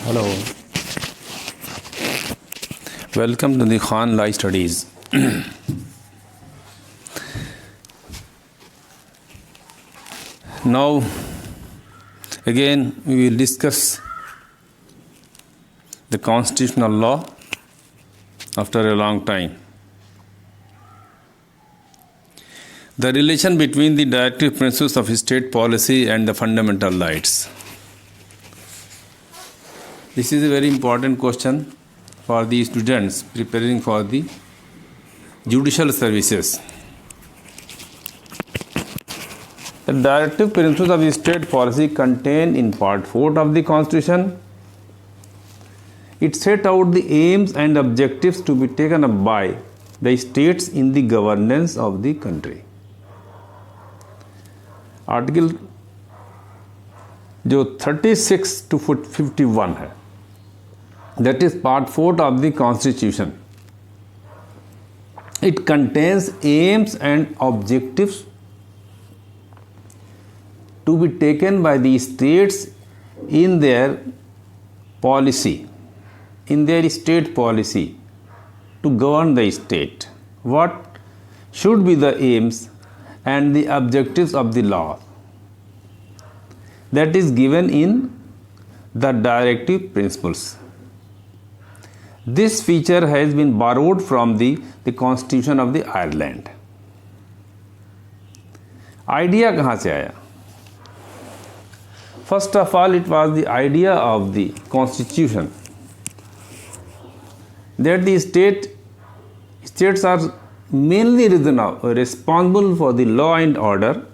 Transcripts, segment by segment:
Hello, welcome to the Khan Life Studies. Now, again, we will discuss the constitutional law after a long time. The relation between the directive principles of state policy and the fundamental rights. This is a very important question for the students preparing for the judicial services. The directive principles of state policy contained in Part 4 of the Constitution. It set out the aims and objectives to be taken up by the states in the governance of the country. Article जो 36 to 51 है, that is Part 4 of the Constitution. It contains aims and objectives to be taken by the states in their policy, in their state policy to govern the state. What should be the aims and the objectives of the law? That is given in the directive principles. This feature has been borrowed from the Constitution of the Ireland. Idea कहाँ से आया? First of all, it was the idea of the Constitution that the states are mainly responsible for the law and order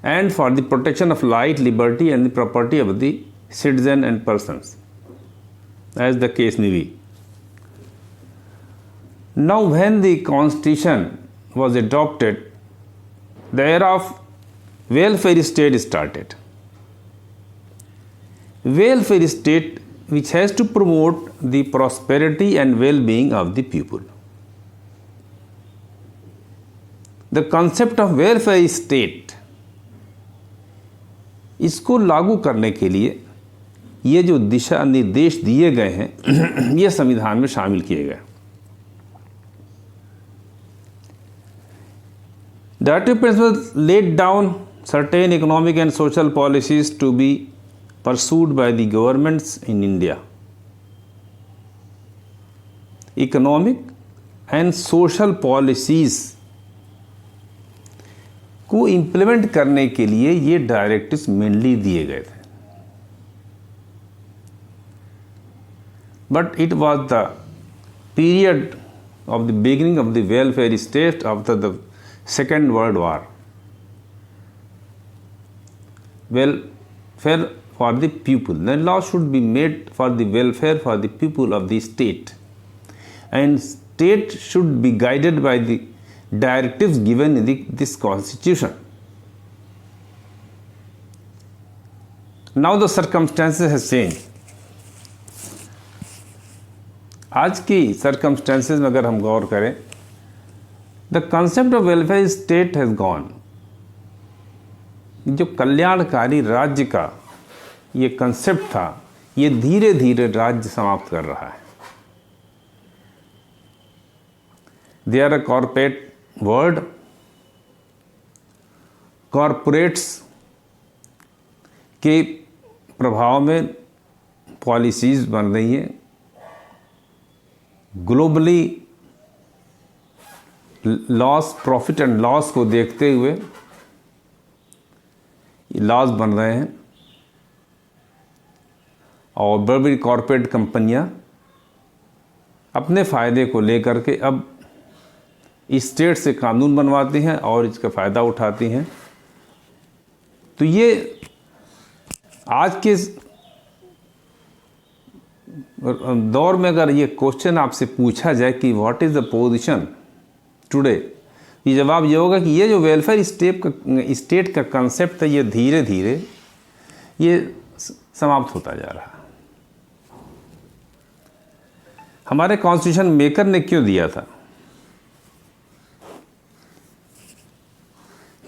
and for the protection of life, liberty and the property of the citizen and persons, as the case may be. Now, when the Constitution was adopted, the era of welfare state started. Welfare state which has to promote the prosperity and well-being of the people. The concept of welfare state, इसको लागू करने के लिए ये जो दिशा निर्देश दिए गए हैं ये संविधान में शामिल किए गए. Directive principles laid down certain economic and social policies to be pursued by the governments in India. Economic and social policies को इम्प्लीमेंट करने के लिए ये डायरेक्टिव्स मेनली दिए गए थे. But it was the period of the beginning of the welfare state after the second world war. Welfare for the people. The law should be made for the welfare for the people of the state, and state should be guided by the directives given in this Constitution. Now the circumstances has changed. आज की circumstances में अगर हम गौर करें, the concept of welfare state has gone. जो कल्याणकारी राज्य का ये कंसेप्ट था, ये धीरे धीरे राज्य समाप्त कर रहा है. They are a corporate word. Corporates के प्रभाव में पॉलिसीज़ बन रही हैं. Globally loss, profit and loss को देखते हुए लॉस बन रहे हैं और बड़ी बड़ी कॉरपोरेट कंपनियां अपने फ़ायदे को लेकर के अब स्टेट से कानून बनवाती हैं और इसका फ़ायदा उठाती हैं. तो ये आज के दौर में अगर ये क्वेश्चन आपसे पूछा जाए कि what is the position today, ये जवाब ये होगा कि ये जो वेलफेयर स्टेट का कंसेप्ट है ये धीरे धीरे ये समाप्त होता जा रहा है. हमारे कॉन्स्टिट्यूशन मेकर ने क्यों दिया था?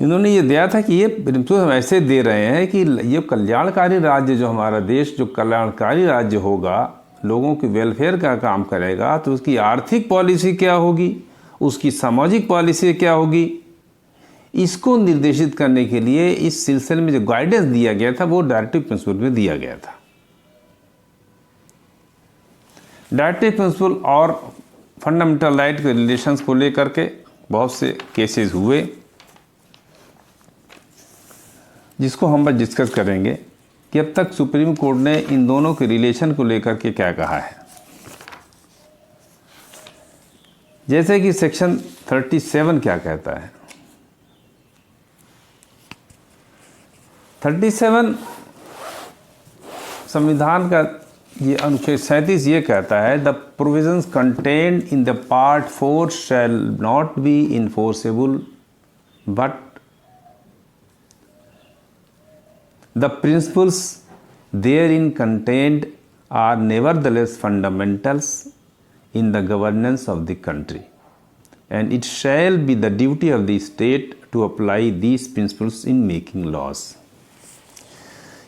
इन्होंने ये दिया था कि ये प्रिंसिपल हम ऐसे दे रहे हैं कि ये कल्याणकारी राज्य, जो हमारा देश जो कल्याणकारी राज्य होगा, लोगों की वेलफेयर का काम करेगा, तो उसकी आर्थिक पॉलिसी क्या होगी, उसकी सामाजिक पॉलिसी क्या होगी, इसको निर्देशित करने के लिए इस सिलसिले में जो गाइडेंस दिया गया था वो डायरेक्टिव प्रिंसिपल में दिया गया था। डायरेक्टिव प्रिंसिपल और फंडामेंटल राइट के रिलेशंस को लेकर के बहुत से केसेस हुए, जिसको हम बस डिस्कस करेंगे कि अब तक सुप्रीम कोर्ट ने इन दोनों के रिलेशन को लेकर के क्या कहा है। जैसे कि सेक्शन 37 क्या कहता है। 37 संविधान का ये अनुच्छेद 37 ये कहता है, the provisions contained in the part 4 shall not be enforceable but the principles therein contained are nevertheless fundamentals in the governance of the country, and it shall be the duty of the state to apply these principles in making laws.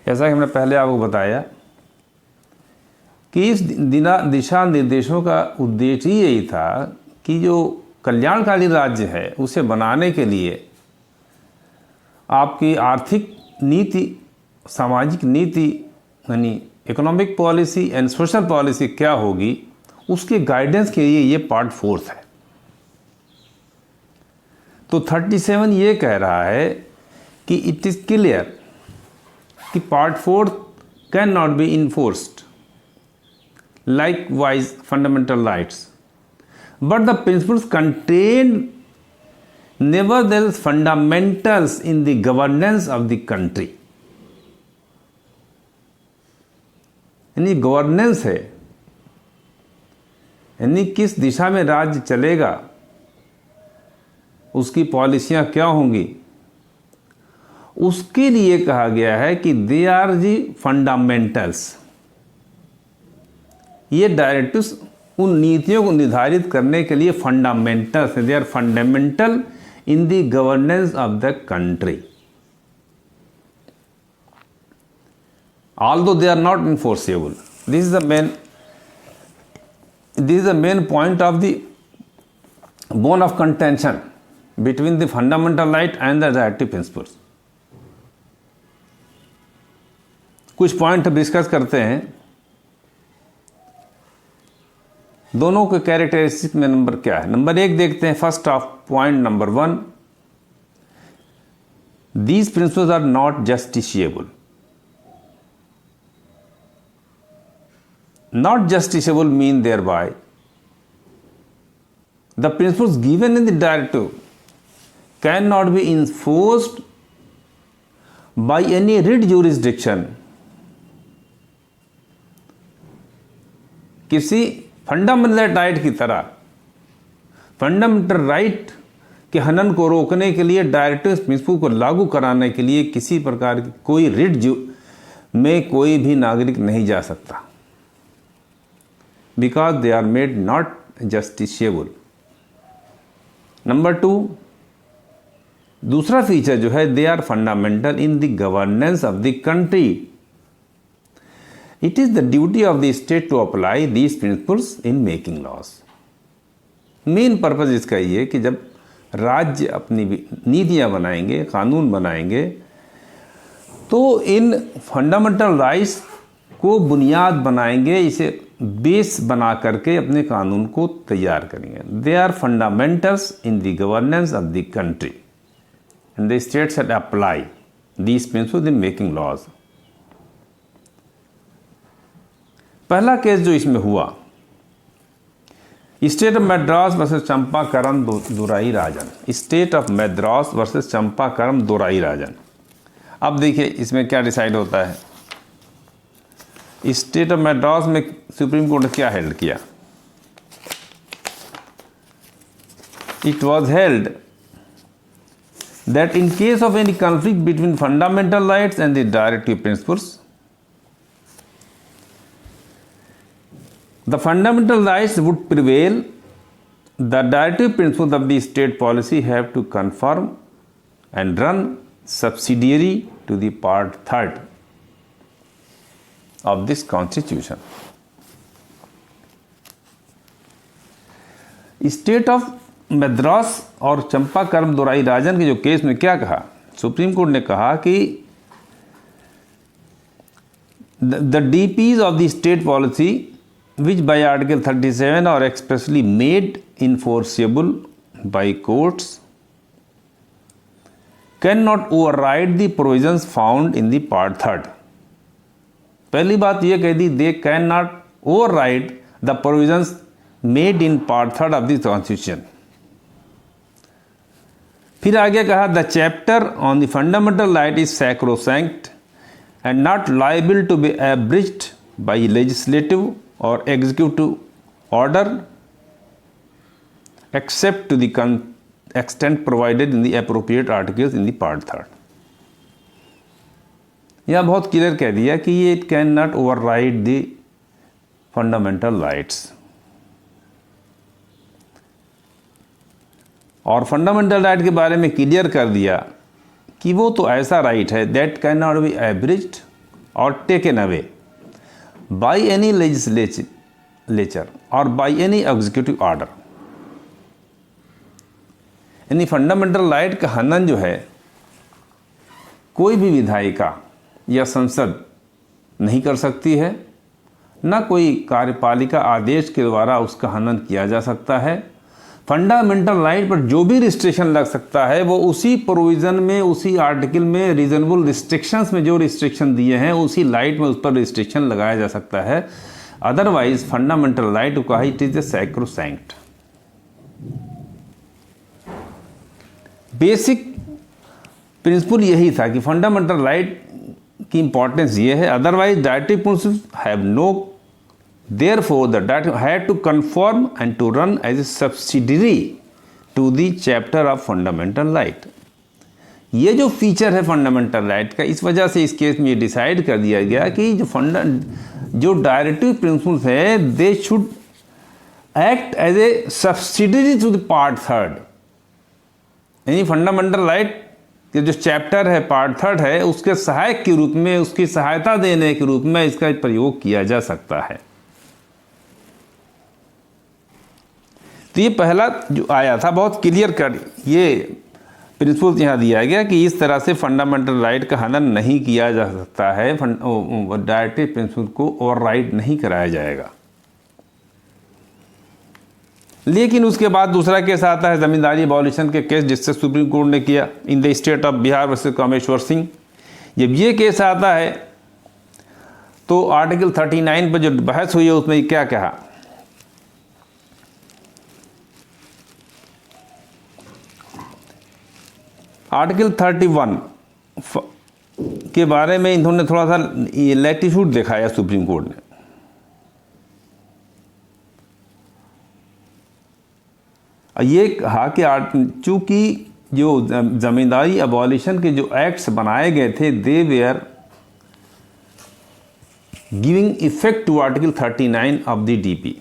जैसा कि हमने पहले आपको बताया कि इस दिशा निर्देशों का उद्देश्य ही यही था कि जो कल्याणकारी राज्य है उसे बनाने के लिए आपकी आर्थिक नीति, सामाजिक नीति यानी economic policy and social policy क्या होगी, उसके गाइडेंस के लिए ये पार्ट 4 है। तो 37 ये कह रहा है कि इट इज़ क्लियर कि part 4 can not be enforced like wise fundamental rights, but the principles contained nevertheless fundamentals in the governance of the country. यानी गवर्नेंस है, यानी किस दिशा में राज्य चलेगा, उसकी पॉलिसियां क्या होंगी, उसके लिए कहा गया है कि दे आर दी फंडामेंटल्स। ये डायरेक्टिव्स उन नीतियों को निर्धारित करने के लिए फंडामेंटल्स हैं, they are fundamental in the governance of the country, although they are not enforceable. This is the main point of the bone of contention between the fundamental right and the directive principles. कुछ point discuss करते हैं। दोनों के characteristic में number क्या है। Number 1 देखते हैं। First of point number 1, these principles are not justiciable. Not justiciable mean thereby the principles given in the directive can not be enforced by any writ jurisdiction. किसी fundamental right की तरह fundamental right के हनन को रोकने के लिए, directive principle को लागू कराने के लिए किसी प्रकार की कोई रिट में कोई भी नागरिक नहीं जा सकता, because they are made not justiciable. Number 2, दूसरा फीचर जो है, they are fundamental in the governance of the country. It is the duty of the state to apply these principles in making laws. Main purpose इसका ये कि जब राज्य अपनी नीतियाँ बनाएंगे, कानून बनाएंगे, तो इन फंडामेंटल राइट्स को बुनियाद बनाएंगे, इसे बेस बना करके अपने कानून को तैयार करेंगे। They are fundamentals in the governance of the country and the state shall apply these principles in making laws. पहला केस जो इसमें हुआ, state of Madras versus Champakam Dorairajan. State of Madras versus Champakam Dorairajan. अब देखिए इसमें क्या डिसाइड होता है। स्टेट ऑफ मद्रास में सुप्रीम कोर्ट ने क्या हेल्ड किया। It was held that in case of any conflict between fundamental rights and the directive principles, the fundamental rights would prevail. The directive principles of the state policy have to conform and run subsidiary to the part 3rd of this constitution. State of Madras और चंपाकरम दोराई राजन के जो case में क्या कहा, supreme court ने कहा कि the DPs of the state policy which by Article 37 are expressly made enforceable by courts cannot override the provisions found in the part 3rd. पहली बात यह कह दी, they cannot override the provisions made in part 3rd of the constitution. फिर आगे कहा, the chapter on the fundamental right is sacrosanct and not liable to be abridged by legislative or executive order except to the extent provided in the appropriate articles in the part 3rd. यह बहुत clear कह दिया कि ये it can not override the fundamental rights, और fundamental right के बारे में क्लियर कर दिया कि वो तो ऐसा राइट है that can not B abridged और taken away by any legislature और बाय एनी एग्जीक्यूटिव ऑर्डर। यानी फंडामेंटल राइट का हनन जो है कोई भी विधायिका या संसद नहीं कर सकती है, ना कोई कार्यपालिका आदेश के द्वारा उसका हनन किया जा सकता है। फंडामेंटल राइट पर जो भी रिस्ट्रिक्शन लग सकता है वो उसी प्रोविज़न में, उसी आर्टिकल में, रीजनेबल रिस्ट्रिक्शंस में जो रिस्ट्रिक्शन दिए हैं उसी राइट में उस पर रिस्ट्रिक्शन लगाया जा सकता है। अदरवाइज फंडामेंटल राइट को कहा it is a sacrosanct. Basic principle यही था कि फंडामेंटल राइट की इंपॉर्टेंस ये है, otherwise directive principles have no, therefore the directive had to conform and to run as a subsidiary to the chapter of fundamental right. ये जो feature है fundamental right का, इस वजह से इस केस में ये डिसाइड कर दिया गया कि जो डायरेक्टिव प्रिंसिपल्स है they should act as a subsidiary to the part 3rd। यानी फंडामेंटल राइट के जो चैप्टर है पार्ट 3rd है उसके सहायक के रूप में, उसकी सहायता देने के रूप में इसका प्रयोग किया जा सकता है। तो ये पहला जो आया था बहुत क्लियर कर ये प्रिंसिपल यहाँ दिया गया कि इस तरह से फंडामेंटल राइट का हनन नहीं किया जा सकता है, डायरेक्टिव प्रिंसिपल को ओवरराइड नहीं कराया जाएगा। लेकिन उसके बाद दूसरा केस आता है जमींदारी अबॉलिशन के केस, जिससे सुप्रीम कोर्ट ने किया in the state of Bihar versus Kameshwar Singh. जब ये केस आता है तो आर्टिकल 39 पर जो बहस हुई है उसमें क्या कहा, आर्टिकल 31 के बारे में इन्होंने थोड़ा सा लैटिट्यूड दिखाया सुप्रीम कोर्ट ने। ये कहा कि चूंकि जो जमींदारी अबॉलिशन के जो एक्ट्स बनाए गए थे they were giving effect to article 39 of the DP.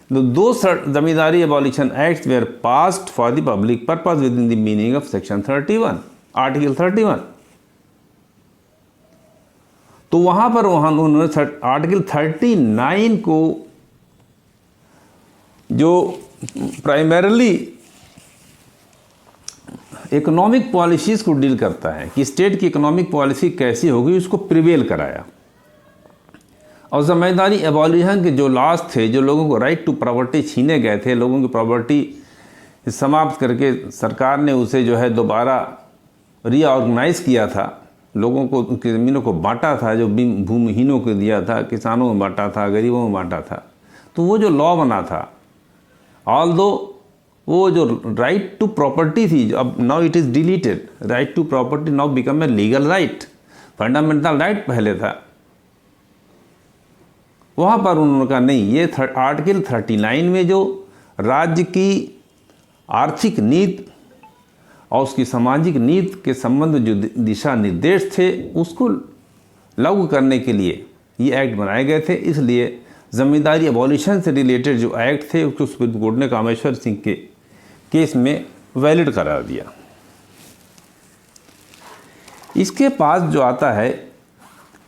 Those Zamindari Abolition Acts were passed for the public purpose within the meaning of Section 31, Article 31। तो वहाँ पर उन्होंने आर्टिकल 39 को जो प्राइमरीली इकोनॉमिक पॉलिसीज़ को डील करता है कि स्टेट की इकोनॉमिक पॉलिसी कैसी होगी उसको प्रिवेल कराया। और जमींदारी एबॉलिशन के जो लॉज थे, जो लोगों को राइट टू प्रॉपर्टी छीने गए थे, लोगों की प्रॉपर्टी समाप्त करके सरकार ने उसे जो है दोबारा रीऑर्गेनाइज किया था, लोगों को उनकी ज़मीनों को बांटा था, जो भूमिहीनों को दिया था, किसानों में बांटा था, गरीबों में बांटा था। तो वो जो लॉ बना था, ऑल्दो वो जो राइट टू प्रॉपर्टी थी, अब now it is deleted, right to property now become a legal right, fundamental right पहले था। वहाँ पर उन्होंने कहा नहीं, ये आर्टिकल 39 में जो राज्य की आर्थिक नीति और उसकी सामाजिक नीति के संबंध में जो दिशा निर्देश थे उसको लागू करने के लिए ये एक्ट बनाए गए थे। इसलिए जमींदारी अबॉलिशन से रिलेटेड जो एक्ट थे उसको सुप्रीम कोर्ट ने कामेश्वर सिंह के केस में वैलिड करार दिया। इसके पास जो आता है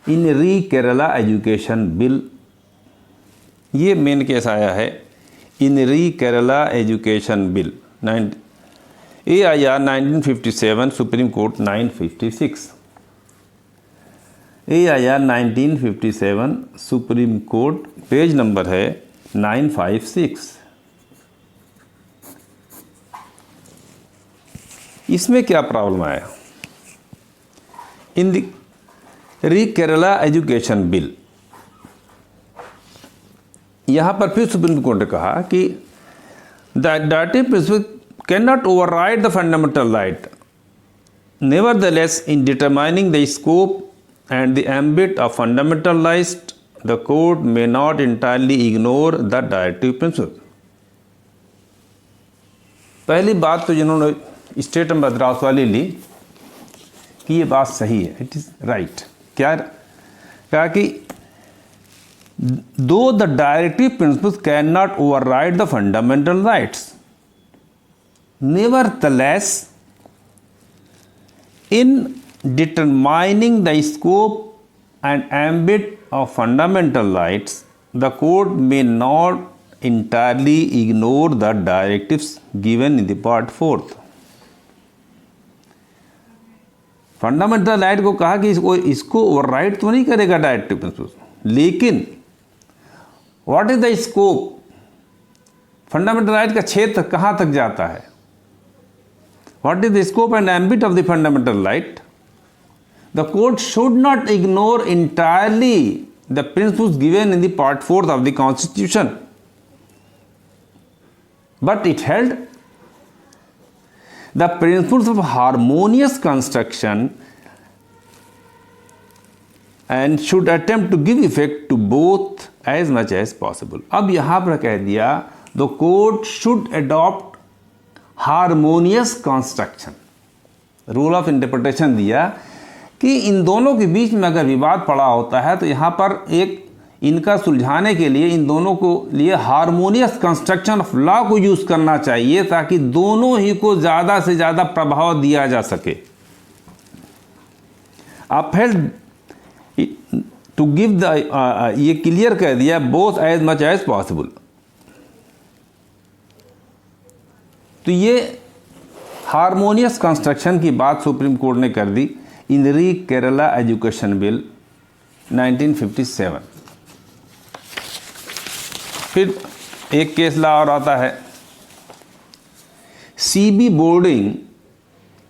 इन री केरला एजुकेशन बिल, ये मेन केस आया है इन री Kerala education bill AIR 1957 supreme court 956। AIR 1957 supreme court page number है 956। इसमें क्या प्रॉब्लम आया? इन द री केरला एजुकेशन बिल, यहाँ पर फिर सुप्रीम कोर्ट ने कहा कि the directive principal can not override the fundamental right, nevertheless in determining the scope and the ambit of fundamental rights the court may not entirely ignore the directive principal. पहली बात तो जिन्होंने state Madras वाली ली कि ये बात सही है, इट इज़ राइट। क्या कहा कि दो the directive principles can not override the fundamental rights, nevertheless in determining the scope and ambit of fundamental rights the court may not entirely ignore the directives given in the part 4th। Fundamental right को कहा कि इसको override तो नहीं करेगा directive principle, लेकिन what is the scope, fundamental right का क्षेत्र कहाँ तक जाता है, what is the scope and ambit of the fundamental right, the court should not ignore entirely the principles given in the part 4th of the constitution, but it held the principles of harmonious construction and should attempt to give effect to both as much as possible। अब यहाँ पर कह दिया the court should adopt harmonious construction, rule of interpretation दिया कि इन दोनों के बीच में अगर विवाद पड़ा होता है तो यहाँ पर एक इनका सुलझाने के लिए इन दोनों को लिए हारमोनियस कंस्ट्रक्शन ऑफ लॉ को यूज़ करना चाहिए ताकि दोनों ही को ज़्यादा से ज़्यादा प्रभाव दिया जा सके। अपहेल्ड टू गिव द ये क्लियर कह दिया both as much as possible. तो ये हारमोनियस कंस्ट्रक्शन की बात सुप्रीम कोर्ट ने कर दी इन री केरला एजुकेशन बिल 1957। फिर एक केस ला और आता है CB boarding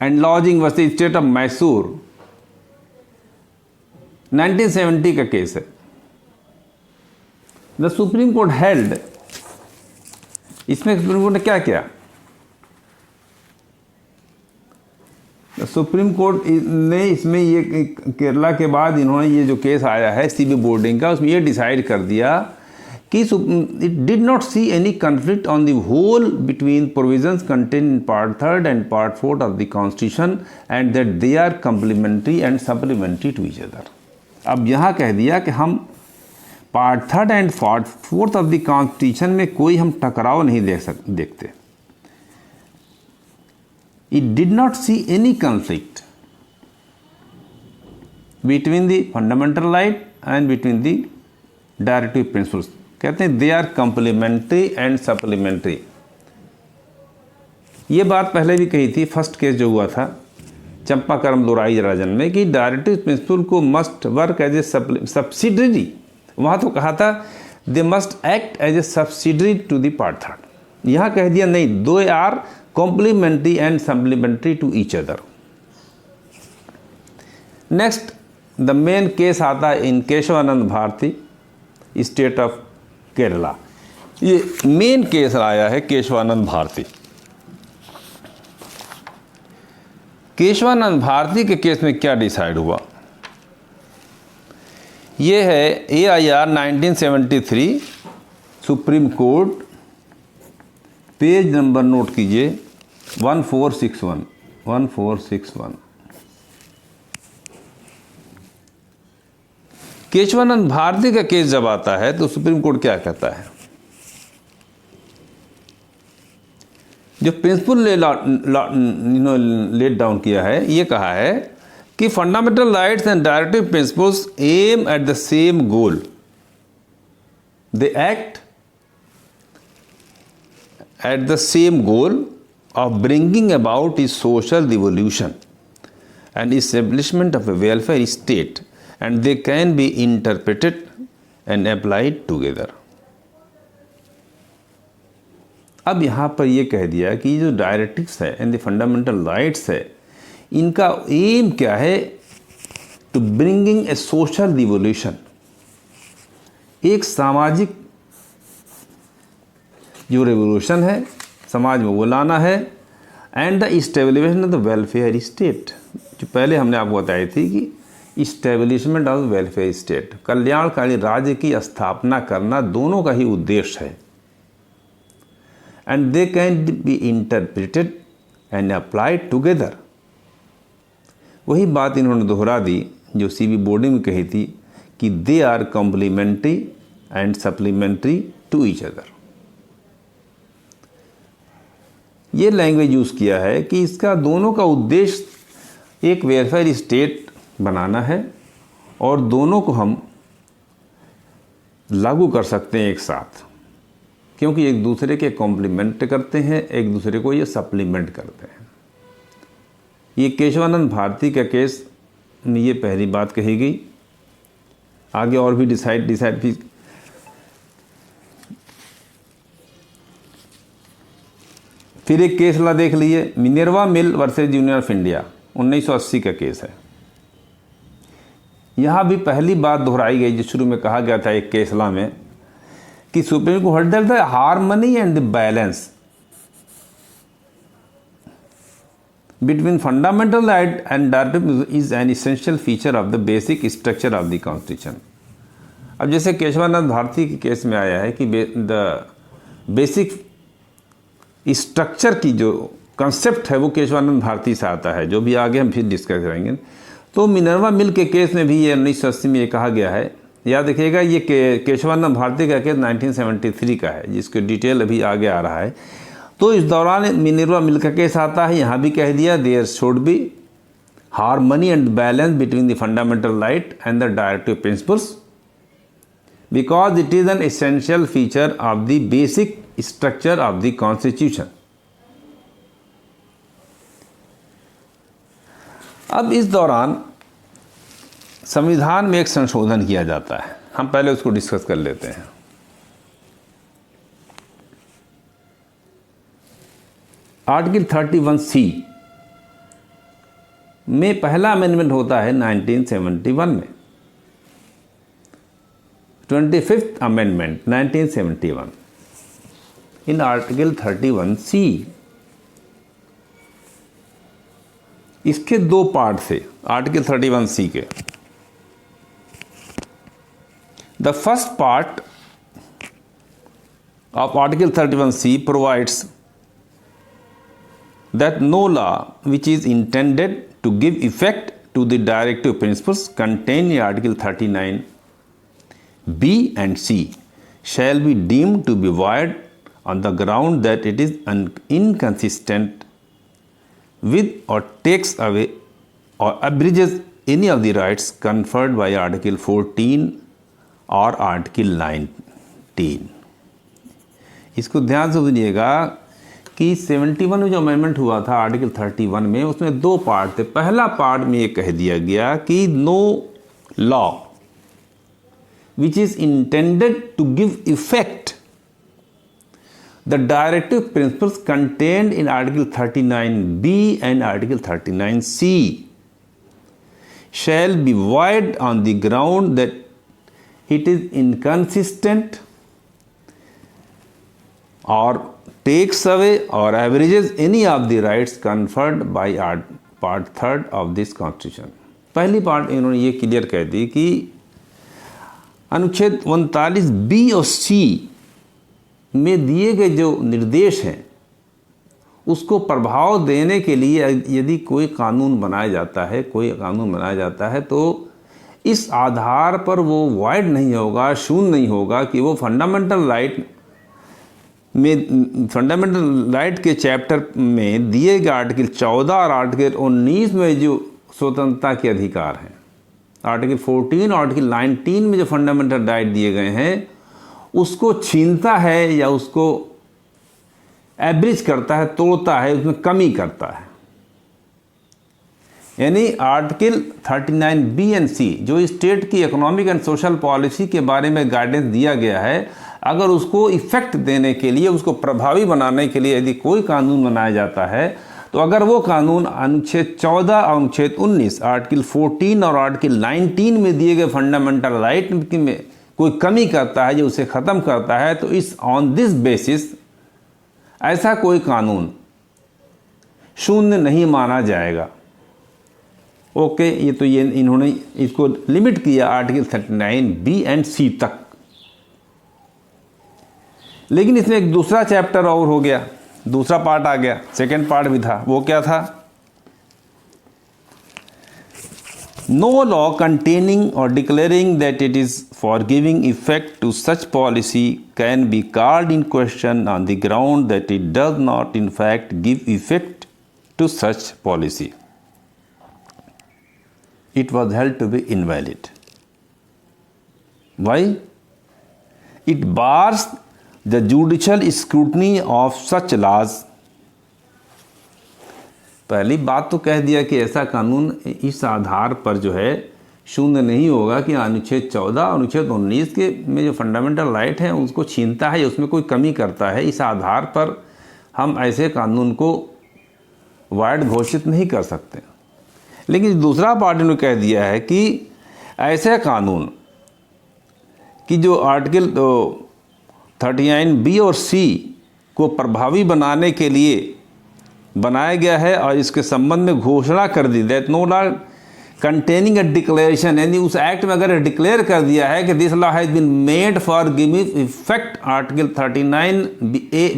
and lodging versus state of Mysore, 1970 का केस है। द सुप्रीम कोर्ट हेल्ड, इसमें सुप्रीम कोर्ट ने क्या किया, सुप्रीम कोर्ट ने इसमें ये केरला के बाद इन्होंने ये जो केस आया है CB बोर्डिंग का, उसमें ये डिसाइड कर दिया कि it did not see any conflict on the whole between provisions contain in part 3rd and part 4th of the constitution and that they are complementary and supplementary to each other. अब यहाँ कह दिया कि हम part 3rd and part 4th of the constitution में कोई हम टकराव नहीं देखते। It did not see any conflict between the fundamental right and between the directive principles। कहते हैं they are complementary and supplementary। ये बात पहले भी कही थी, फर्स्ट केस जो हुआ था चंपाकरम दोराई राजन में कि डायरेक्टिव प्रिंसिपल को must work as a subsidiary, वहाँ तो कहा था they must act as a subsidiary to the part 3rd। यहाँ कह दिया नहीं, two are complementary and supplementary to each other। Next the main case आता है in Keshavananda Bharati state of Kerala. ये मेन केस आया है केशवानंद भारती। केशवानंद भारती के केस में क्या डिसाइड हुआ, ये है AIR 1973 supreme court, page number note कीजिए 1461। केशवानंद भारती का केस जब आता है तो सुप्रीम कोर्ट क्या कहता है, जो प्रिंसिपल लेट डाउन किया है, ये कहा है कि fundamental rights and directive principles aim at the same goal, they act at the same goal of bringing about is social devolution and establishment of a welfare state, and they can be interpreted and applied together. अब यहाँ पर ये कह दिया कि जो directives है and the fundamental rights है, इनका एम क्या है? To bringing a social devolution, एक सामाजिक जो रेवोल्यूशन है समाज में वो लाना है, and the establishment of the welfare state, जो पहले हमने आपको बताई थी कि इस्टेब्लिशमेंट ऑफ वेलफेयर स्टेट, कल्याणकारी राज्य की स्थापना करना, दोनों का ही उद्देश्य है। And they can be interpreted and applied together, वही बात इन्होंने दोहरा दी जो सीबी बोर्डिंग में कही थी कि they are complementary and supplementary to each other. ये लैंग्वेज यूज़ किया है कि इसका दोनों का उद्देश्य एक वेलफेयर स्टेट बनाना है और दोनों को हम लागू कर सकते हैं एक साथ, क्योंकि एक दूसरे के कॉम्प्लीमेंट करते हैं, एक दूसरे को ये सप्लीमेंट करते हैं। ये केशवानंद भारती का केस में ये पहली बात कही गई। आगे और भी डिसाइड भी फिर एक केस ला देख लिए, Minerva mill versus union of India, 1980 का केस है। यहाँ भी पहली बात दोहराई गई जो शुरू में कहा गया था एक केस ला में कि supreme court held the harmony and the balance between fundamental right and directive is an essential feature of the basic structure of the constitution. अब जैसे केशवानंद भारती के केस में आया है कि द बेसिक स्ट्रक्चर की जो कंसेप्ट है वो केशवानंद भारती से आता है, जो भी आगे हम फिर डिस्कस करेंगे। तो मिनर्वा मिल के केस में भी ये 1980 में ये कहा गया है, याद रखिएगा ये केशवानंद भारती का केस 1973 का है, जिसके डिटेल अभी आगे आ रहा है। तो इस दौरान मिनर्वा मिल का केस आता है, यहाँ भी कह दिया there should be harmony and balance between the fundamental right and the directive principles because it is an essential feature of the basic structure of the constitution. अब इस दौरान संविधान में एक संशोधन किया जाता है, हम पहले उसको डिस्कस कर लेते हैं। आर्टिकल 31C में पहला अमेंडमेंट होता है 1971 में, 25th Amendment 1971 in Article 31C। इसके दो पार्ट थे आर्टिकल 31C के। The first part of Article 31C provides that no law which is intended to give effect to the directive principles contained in Article 39 B and C shall be deemed to be void on the ground that it is inconsistent with or takes away or abridges any of the rights conferred by Article 14 or Article 19। इसको ध्यान से सुनिएगा कि 71 में जो amendment हुआ था article 31 में, उसमें दो पार्ट थे। पहला पार्ट में ये कह दिया गया कि no law which is intended to give effect the directive principles contained in Article 39B and Article 39C shall be void on the ground that it is inconsistent or takes away or abridges any of the rights conferred by Part 3rd of this Constitution। पहली part इन्होंने ये clear कह दी कि अनुच्छेद 39B और C में दिए गए जो निर्देश हैं उसको प्रभाव देने के लिए यदि कोई कानून बनाया जाता है तो इस आधार पर वो वॉइड नहीं होगा, शून्य नहीं होगा कि वो फंडामेंटल राइट में फंडामेंटल राइट के चैप्टर में दिए गए आर्टिकल 14 और आर्टिकल 19 में जो स्वतंत्रता के अधिकार हैं, आर्टिकल 14 और आर्टिकल 19 में जो फंडामेंटल राइट दिए गए हैं उसको छीनता है या उसको एब्रिज करता है, तोड़ता है, उसमें कमी करता है। यानी आर्टिकल 39 बी एंड सी जो स्टेट की इकोनॉमिक एंड सोशल पॉलिसी के बारे में गाइडेंस दिया गया है, अगर उसको इफेक्ट देने के लिए, उसको प्रभावी बनाने के लिए यदि कोई कानून बनाया जाता है, तो अगर वो कानून अनुच्छेद 14 और अनुच्छेद 19, आर्टिकल 14 और आर्टिकल 19 में दिए गए फंडामेंटल राइट में कोई कमी करता है, जो उसे ख़त्म करता है, तो इस ऑन दिस बेसिस ऐसा कोई कानून शून्य नहीं माना जाएगा। ओके, ये तो ये इन्होंने इसको लिमिट किया आर्टिकल 39 बी एंड सी तक। लेकिन इसमें एक दूसरा चैप्टर और हो गया, दूसरा पार्ट आ गया, सेकेंड पार्ट भी था। वो क्या था? No law containing or declaring that it is for giving effect to such policy can be called in question on the ground that it does not in fact give effect to such policy. It was held to be invalid. Why? It bars the judicial scrutiny of such laws. पहली बात तो कह दिया कि ऐसा कानून इस आधार पर जो है शून्य नहीं होगा कि अनुच्छेद 14 अनुच्छेद 19 के में जो फंडामेंटल राइट है उसको छीनता है या उसमें कोई कमी करता है। इस आधार पर हम ऐसे कानून को वाइड घोषित नहीं कर सकते। लेकिन दूसरा पार्टी ने कह दिया है कि ऐसे कानून कि जो आर्टिकल 39 बी और सी को प्रभावी बनाने के लिए बनाया गया है और इसके संबंध में घोषणा कर दी, that no law containing a declaration, यानी उस एक्ट में अगर डिक्लेयर कर दिया है कि this law has been made for giving effect article 39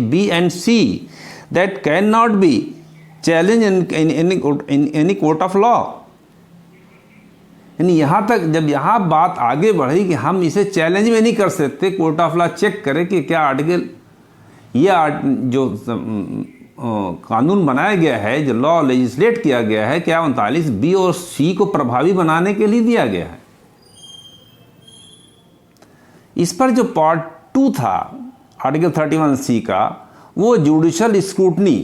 B and C that can not be challenge in any court of law. यानी यहाँ तक जब यहाँ बात आगे बढ़ी कि हम इसे चैलेंज में नहीं कर सकते, कोर्ट ऑफ लॉ चेक करे कि क्या आर्टिकल ये जो कानून बनाया गया है, जो लॉ लेजिस्लेट किया गया है, क्या 39 बी और सी को प्रभावी बनाने के लिए दिया गया है। इस पर जो पार्ट 2 था आर्टिकल 31 सी का, वो जुडिशल स्क्रूटनी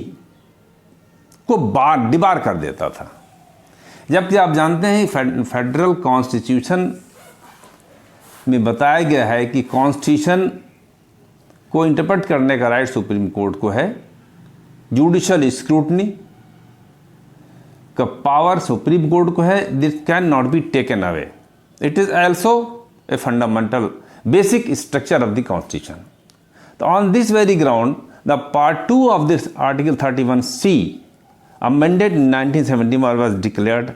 को डिबार कर देता था। जबकि आप जानते हैं फेडरल कॉन्स्टिट्यूशन में बताया गया है कि कॉन्स्टिट्यूशन को इंटरप्रेट करने का राइट सुप्रीम कोर्ट को है, जुडिशल स्क्रूटनी का पावर सुप्रीम कोर्ट को है, this can not be taken away, it is also a fundamental basic structure of the constitution. तो on this very ground the part 2 of this article 31 C amended in 1971 was declared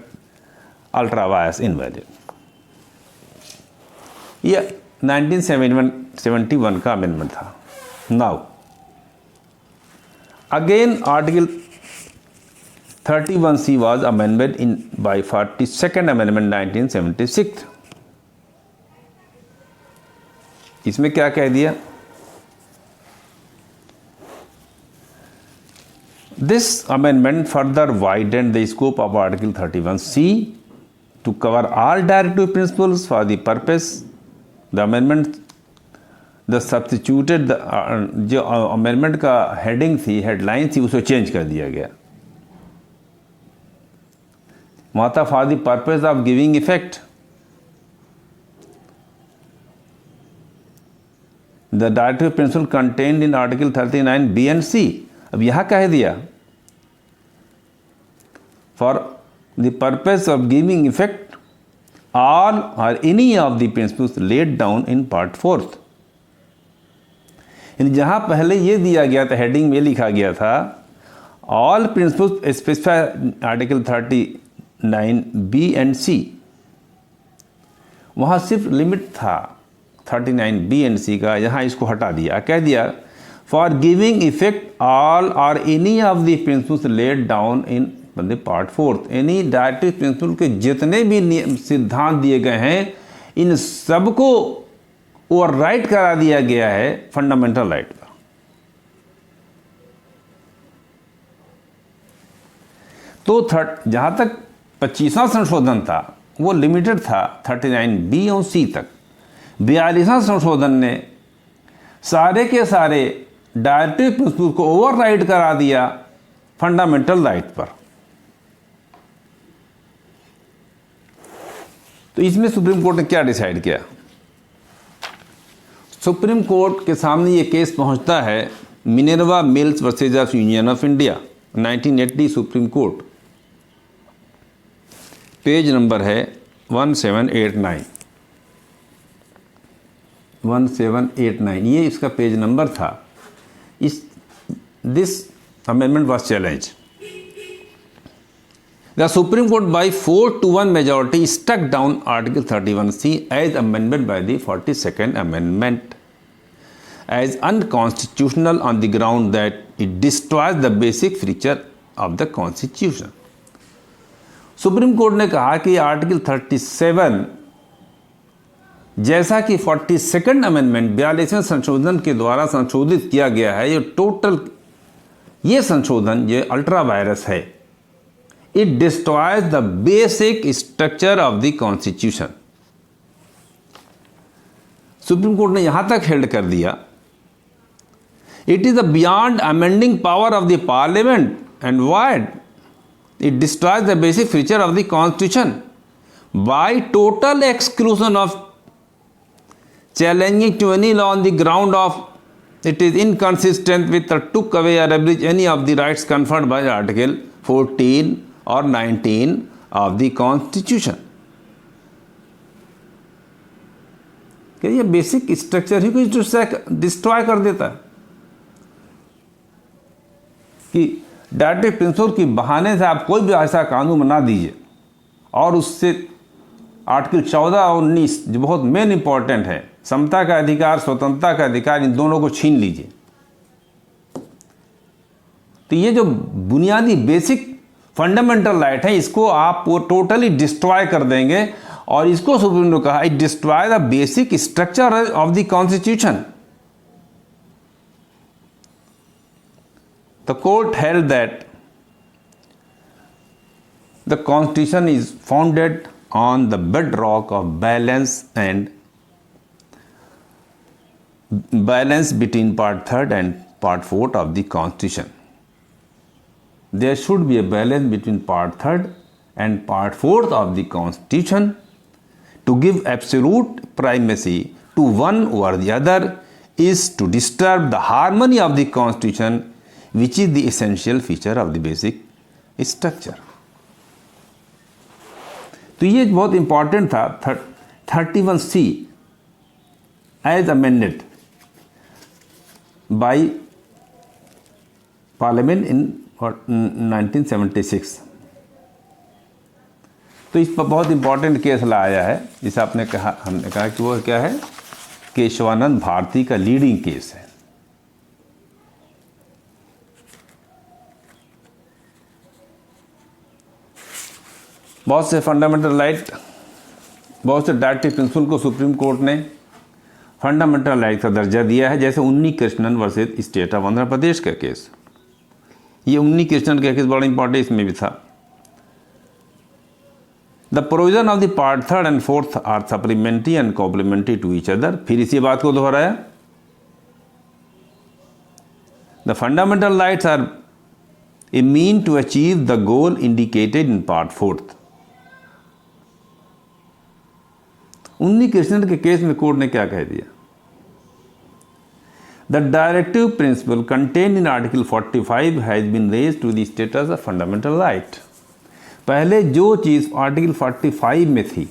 ultra vires invalid. यह 1971 का amendment था। Now again article 31C was amended in by 42nd amendment 1976. इसमें क्या कह दिया? This amendment further widened the scope of Article 31C to cover all directive principles for the purpose. The amendment the substituted the जो amendment का heading थी, headline थी, उसको change कर दिया गया। माता for the purpose of giving effect the directive principle contained in Article 39 B and C. अब यहाँ कह दिया for the purpose of giving effect all or any of the principles laid down in part 4th. यानी जहाँ पहले ये दिया गया था, हेडिंग में लिखा गया था all principles specified article 39 B and C, वहाँ सिर्फ लिमिट था 39 बी एंड सी का, यहाँ इसको हटा दिया, कह दिया for giving effect all or any of the principles laid down in the part 4th. यानी डायरेक्टिव प्रिंसिपल के जितने भी सिद्धांत दिए गए हैं, इन सबको ओवरराइट करा दिया गया है फंडामेंटल राइट का। तो जहाँ तक 25वां संशोधन था वो लिमिटेड था 39B और C तक। 42वां संशोधन ने सारे के सारे डायरेक्टिव प्रिंसिपल को ओवरराइड करा दिया फंडामेंटल राइट पर। तो इसमें सुप्रीम कोर्ट ने क्या डिसाइड किया? सुप्रीम कोर्ट के सामने ये केस पहुंचता है Minerva mills versus of union of India 1980 supreme court, page number है 1789। ये इसका पेज नंबर था। This amendment was challenge. The Supreme Court by 4-1 majority struck down Article 31C as amended by the 42nd Amendment as unconstitutional on the ground that it destroys the basic feature of the Constitution. Supreme court ने कहा कि article 37 जैसा कि 42nd amendment 42वें संशोधन के द्वारा संशोधित किया गया है, ये संशोधन ये अल्ट्रा वायरस है। It destroys the basic structure of the Constitution. Supreme court ने यहां तक हेल्ड कर दिया, it is beyond amending power of the Parliament and void. It destroys the basic feature of the Constitution by total exclusion of challenging to any law on the ground of it is inconsistent with or took away or abridged any of the rights conferred by Article 14 और 19 of the constitution. ये basic structure ही कुछ destroy कर देता है कि directive principal की बहाने से आप कोई भी ऐसा कानून बना दीजिए और उससे आर्टिकल 14 और 19 जो बहुत मेन इंपॉर्टेंट है, समता का अधिकार, स्वतंत्रता का अधिकार, इन दोनों को छीन लीजिए। तो ये जो बुनियादी बेसिक फंडामेंटल राइट है, इसको आप वो टोटली डिस्ट्रॉय कर देंगे और इसको सुप्रीम ने कहा it destroy the basic structure of the constitution. The court held that the constitution is founded on the bedrock of balance between part 3rd and part 4th of the Constitution. There should be a balance between part 3rd and part 4th of the Constitution. To give absolute primacy to one over the other is to disturb the harmony of the Constitution, which is the essential feature of the basic structure. तो ये बहुत important था 31C as amended by Parliament in 1976। तो इस पर बहुत important case लाया है, जिसे हमने कहा कि वो क्या है, केशवानंद भारती का लीडिंग केस है। बहुत से फंडामेंटल राइट, बहुत से डायरेक्टिव प्रिंसिपल को सुप्रीम कोर्ट ने फंडामेंटल राइट का दर्जा दिया है, जैसे Unni Krishnan versus state of Andhra Pradesh का केस। ये उन्नी कृष्णन का केस बड़ा इंपॉर्टेंट इसमें भी था। The provision of the part 3rd and 4th are supplementary and complementary to each other. फिर इसी बात को दोहराया, the fundamental rights are a mean to achieve the goal indicated in part 4th। उन्नी कृष्णन के केस में कोर्ट ने क्या कह दिया, the directive principle contained in article 45 has been raised to the status of fundamental right. पहले जो चीज आर्टिकल 45 में थी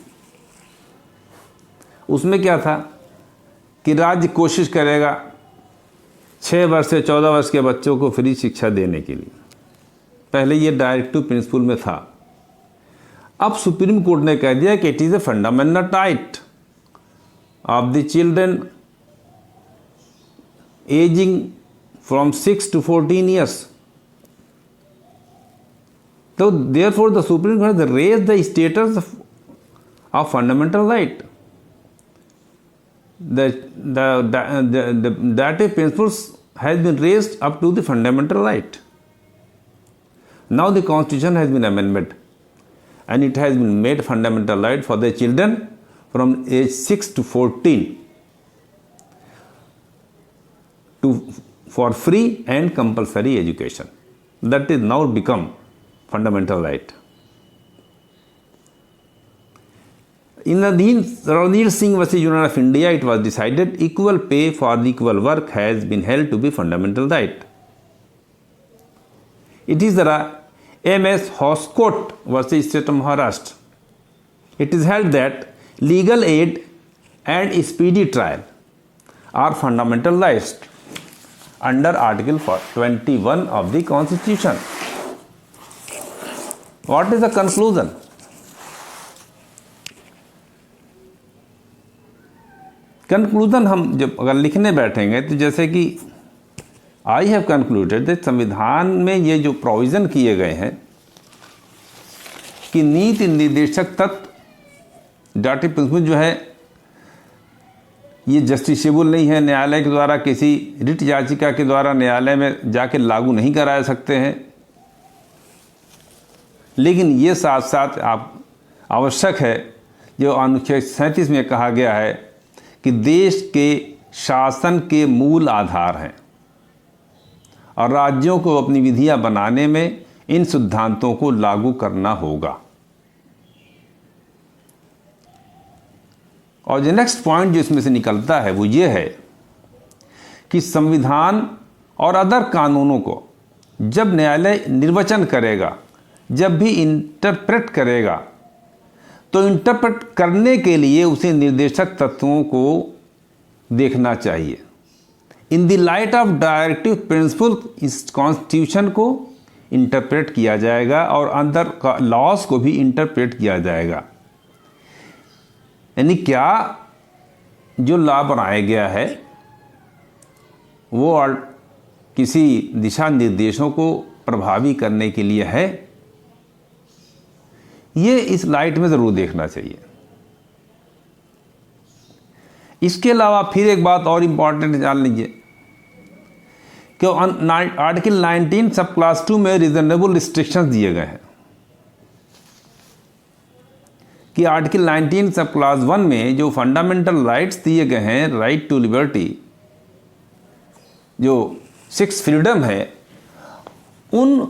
उसमें क्या था कि राज्य कोशिश करेगा 6 वर्ष से 14 वर्ष के बच्चों को फ्री शिक्षा देने के लिए, पहले ये डायरेक्टिव प्रिंसिपल में था। अब सुप्रीम कोर्ट ने कह दिया कि it is a fundamental right of the children ageing from 6 to 14 years. So therefore the Supreme Court has raised the status of fundamental right. The directive principles has been raised up to the fundamental right. Now the constitution has been amended and it has been made fundamental right for the children from age 6 to 14 for free and compulsory education. That is now become fundamental right. In the Ranveer Singh versus Union of India, it was decided equal pay for the equal work has been held to be fundamental right. It is the MS Hoskote versus State of Maharashtra. It is held that legal aid and speedy trial are fundamental rights under Article 21 of the Constitution. What is the conclusion? Conclusion हम जब अगर लिखने बैठेंगे तो जैसे कि I have concluded that संविधान में ये जो प्रोविज़न किए गए हैं कि नीति निर्देशक तत्व डायरेक्टिव प्रिंसिपल जो है ये जस्टिसेबल नहीं है, न्यायालय के द्वारा किसी रिट याचिका के द्वारा न्यायालय में जाके लागू नहीं कराया सकते हैं। लेकिन ये साथ साथ आप आवश्यक है जो अनुच्छेद 37 में कहा गया है कि देश के शासन के मूल आधार हैं और राज्यों को अपनी विधियां बनाने में इन सिद्धांतों को लागू करना होगा। और जो नेक्स्ट पॉइंट जो इसमें से निकलता है वो ये है कि संविधान और अदर कानूनों को जब न्यायालय निर्वचन करेगा, जब भी इंटरप्रेट करेगा, तो इंटरप्रेट करने के लिए उसे निर्देशक तत्वों को देखना चाहिए। In the light of directive principle इस कॉन्स्टिट्यूशन को इंटरप्रेट किया जाएगा और अंदर का लॉस को भी इंटरप्रेट किया जाएगा। यानी क्या जो लॉ बनाया गया है वो किसी दिशा निर्देशों को प्रभावी करने के लिए है, ये इस लाइट में ज़रूर देखना चाहिए। इसके अलावा फिर एक बात और इम्पॉर्टेंट जान लीजिए कि आर्टिकल 19 सब क्लास 2 में रीजनेबल रिस्ट्रिक्शंस दिए गए हैं कि आर्टिकल 19 सब क्लास 1 में जो फंडामेंटल राइट्स दिए गए हैं, राइट टू लिबर्टी, जो 6 फ्रीडम है, उन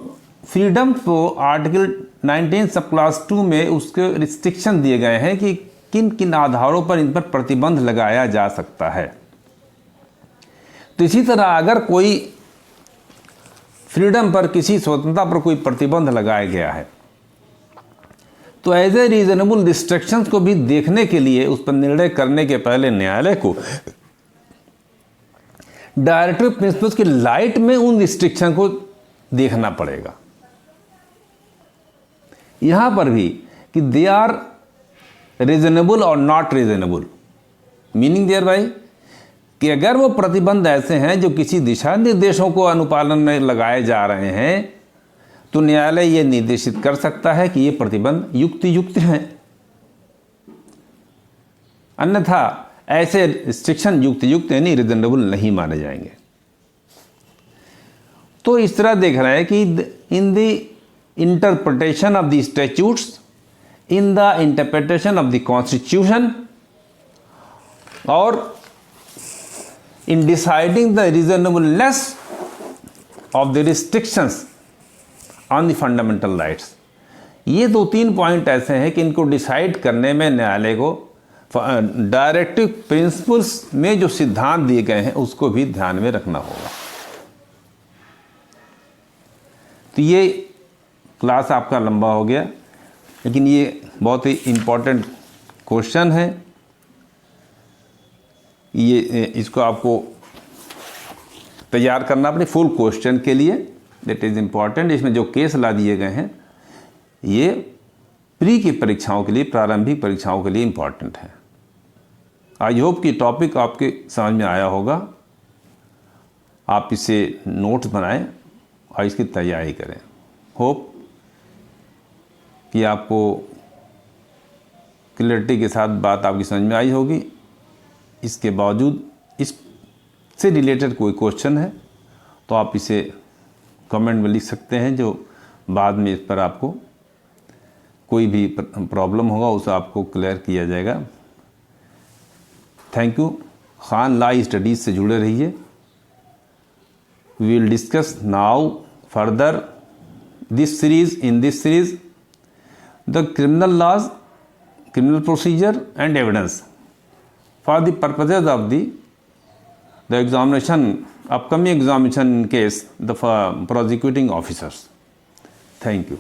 फ्रीडम को आर्टिकल 19 सब क्लास 2 में उसके रिस्ट्रिक्शन दिए गए हैं कि किन किन आधारों पर इन पर प्रतिबंध लगाया जा सकता है। तो इसी तरह अगर कोई फ्रीडम पर, किसी स्वतंत्रता पर कोई प्रतिबंध लगाया गया है तो एज ए रीजनेबल रिस्ट्रिक्शंस को भी देखने के लिए उस पर निर्णय करने के पहले न्यायालय को डायरेक्टिव प्रिंसिपल्स की लाइट में उन रिस्ट्रिक्शन को देखना पड़ेगा। यहां पर भी कि they are reasonable or not reasonable, meaning thereby कि अगर वो प्रतिबंध ऐसे हैं जो किसी दिशा निर्देशों को अनुपालन में लगाए जा रहे हैं तो न्यायालय ये निर्देशित कर सकता है कि ये प्रतिबंध युक्त हैं, अन्यथा ऐसे रिस्ट्रिक्शन युक्त यानी रीजनेबल नहीं माने जाएंगे। तो इस तरह देख रहे हैं कि in the interpretation of the statutes, in the interpretation of the constitution, or in deciding the reasonableness of the restrictions on the fundamental rights, ये 2-3 पॉइंट ऐसे हैं कि इनको डिसाइड करने में न्यायालय को डायरेक्टिव प्रिंसिपल्स में जो सिद्धांत दिए गए हैं उसको भी ध्यान में रखना होगा। तो ये क्लास आपका लंबा हो गया, लेकिन ये बहुत ही इम्पोर्टेंट क्वेश्चन है। ये इसको आपको तैयार करना अपने फुल क्वेश्चन के लिए, दैट इज़ इम्पॉर्टेंट। इसमें जो केस ला दिए गए हैं ये प्री की परीक्षाओं के लिए, प्रारंभिक परीक्षाओं के लिए इम्पॉर्टेंट है। आई होप कि टॉपिक आपके समझ में आया होगा। आप इसे नोट्स बनाएं और इसकी तैयारी करें। होप कि आपको क्लियरिटी के साथ बात आपकी समझ में आई होगी। इसके बावजूद इससे रिलेटेड कोई क्वेश्चन है तो आप इसे कमेंट में लिख सकते हैं, जो बाद में इस पर आपको कोई भी प्रॉब्लम होगा उसे आपको क्लियर किया जाएगा। Thank you. Khan law studies से जुड़े रहिए। We will discuss now further in this series the criminal laws, criminal procedure and evidence for the purposes of the examination, upcoming examination case, the prosecuting officers. Thank you.